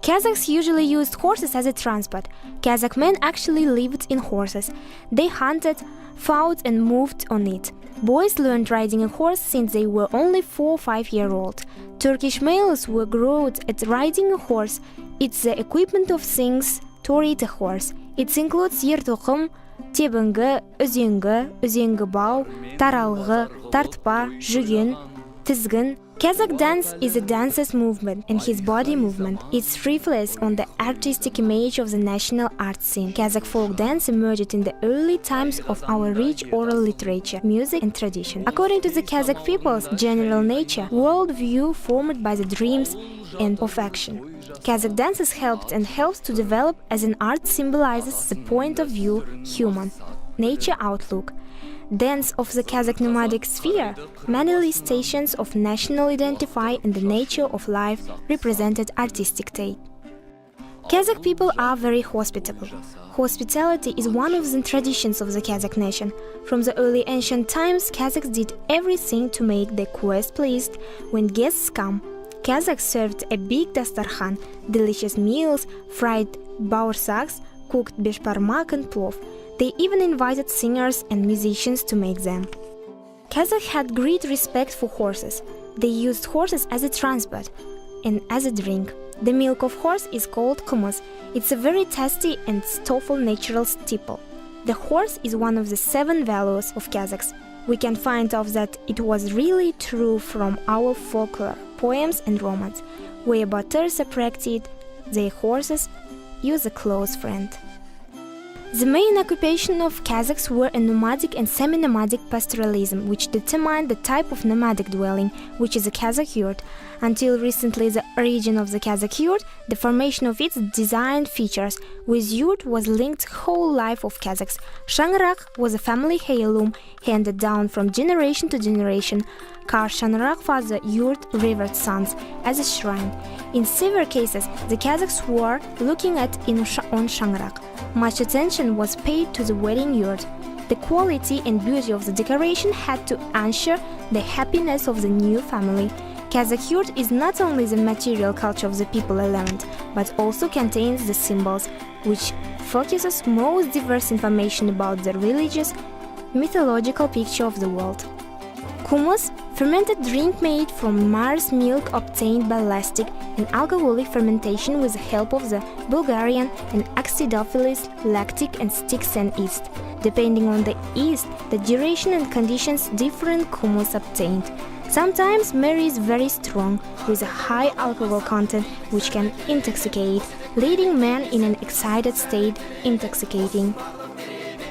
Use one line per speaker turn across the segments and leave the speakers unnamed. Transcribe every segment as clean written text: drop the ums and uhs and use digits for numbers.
Kazakhs usually used horses as a transport. Kazakh men actually lived in horses. They hunted, fought and moved on it. Boys learned riding a horse since they were only 4 or 5 years old. Turkish males were growed at riding a horse. It's the equipment of things to ride a horse. It includes ертоқым, тебінгі, үзеңгі бау, таралғы, тартпа, жүген, тізгін. Kazakh dance is a dancer's movement and his body movement. It reflects on the artistic image of the national art scene. Kazakh folk dance emerged in the early times of our rich oral literature, music and tradition. According to the Kazakh people's general nature, worldview formed by the dreams and of action. Kazakh dances helped and helps to develop as an art symbolizes the point of view, human, nature outlook. Dance of the Kazakh nomadic sphere, manifestations of national identity and the nature of life represented artistic taste. Kazakh people are very hospitable. Hospitality is one of the traditions of the Kazakh nation. From the early ancient times, Kazakhs did everything to make their guests pleased. When guests come, Kazakhs served a big dastarkhan, delicious meals, fried baursaks, cooked beshparmak and plov. They even invited singers and musicians to make them. Kazakhs had great respect for horses. They used horses as a transport and as a drink. The milk of horse is called kumus. It's a very tasty and stofful natural staple. The horse is one of the 7 values of Kazakhs. We can find out that it was really true from our folklore, poems and romance, where batters practiced their horses use a close friend. The main occupation of Kazakhs were a nomadic and semi-nomadic pastoralism, which determined the type of nomadic dwelling, which is a Kazakh yurt. Until recently, the origin of the Kazakh yurt, the formation of its design features, with yurt was linked whole life of Kazakhs. Shangrak was a family heirloom handed down from generation to generation. Kar Shangrak was the yurt revered sons as a shrine. In severe cases, the Kazakhs were looking at on Shangrak. Much attention was paid to the wedding yurt. The quality and beauty of the decoration had to ensure the happiness of the new family. Kazakh yurt is not only the material culture of the people element, but also contains the symbols, which focuses most diverse information about the religious, mythological picture of the world. Kumus, fermented drink made from mare's milk obtained by lactic and alcoholic fermentation with the help of the Bulgarian and acidophilus lactic and sticks and yeast. Depending on the yeast, the duration and conditions different kumus obtained. Sometimes mare is very strong, with a high alcohol content which can intoxicate, leading men in an excited state intoxicating.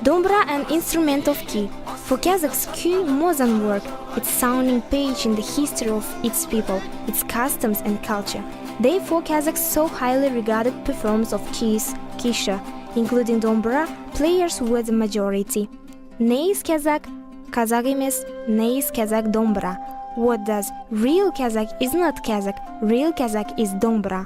Dombra, an instrument of key. For Kazakhs, key more than work, its sounding page in the history of its people, its customs and culture. Therefore, Kazakhs so highly regarded performance of keys, kisha, including Dombra, players were the majority. Neis Kazakh, Kazakh emes, Neis Kazakh Dombra. What does real Kazakh is not Kazakh, real Kazakh is Dombra.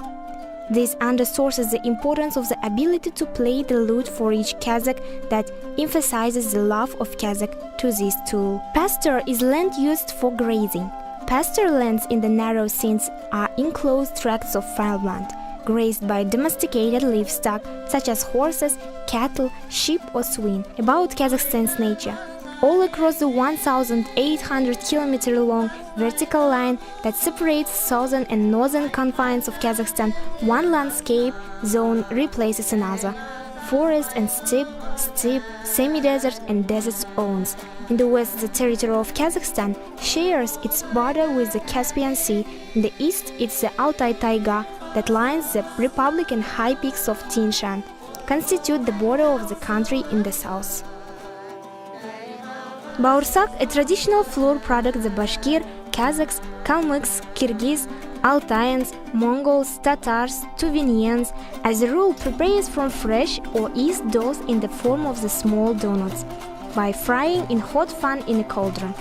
This underscores the importance of the ability to play the lute for each Kazakh that emphasizes the love of Kazakh to this tool. Pasture is land used for grazing. Pasture lands in the narrow scenes are enclosed tracts of farmland, grazed by domesticated livestock such as horses, cattle, sheep or swine. About Kazakhstan's nature. All across the 1,800 km long vertical line that separates southern and northern confines of Kazakhstan, one landscape zone replaces another. Forest and steppe, semi-desert and desert zones. In the west, the territory of Kazakhstan shares its border with the Caspian Sea. In the east, it's the Altai Taiga that lines the Republic and high peaks of Tian Shan, constitute the border of the country in the south. Baursak, a traditional flour product the Bashkir, Kazakhs, Kalmyks, Kyrgyz, Altaians, Mongols, Tatars, Tuvenians, as a rule prepares from fresh or yeast dough in the form of the small donuts, by frying in hot fat in a cauldron.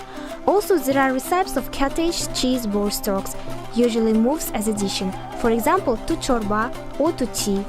Also, there are recipes of cottage cheese borstalks, usually moves as addition, for example, to chorba or to tea.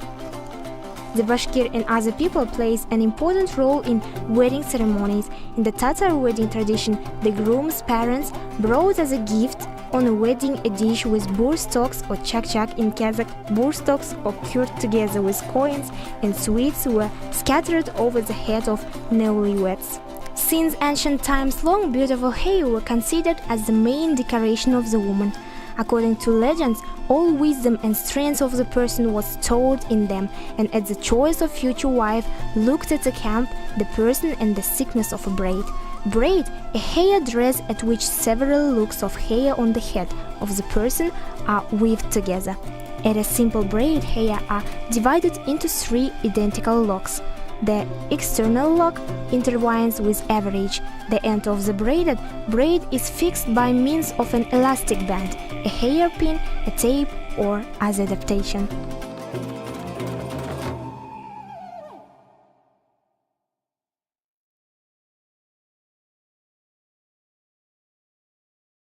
The Bashkir and other people plays an important role in wedding ceremonies. In the Tatar wedding tradition, the groom's parents brought as a gift On a wedding, a dish with borstalks or chak-chak in Kazakh, borstalks occurred together with coins and sweets were scattered over the head of newlyweds. Since ancient times, long, beautiful hair were considered as the main decoration of the woman. According to legends, all wisdom and strength of the person was stored in them, and at the choice of future wife looked at the camp, the person, and the thickness of a braid. Braid, a hair dress at which several locks of hair on the head of the person are weaved together. At a simple braid, hair are divided into 3 identical locks. The external lock intertwines with average. The end of the braid is fixed by means of an elastic band, a hairpin, a tape, or other adaptation.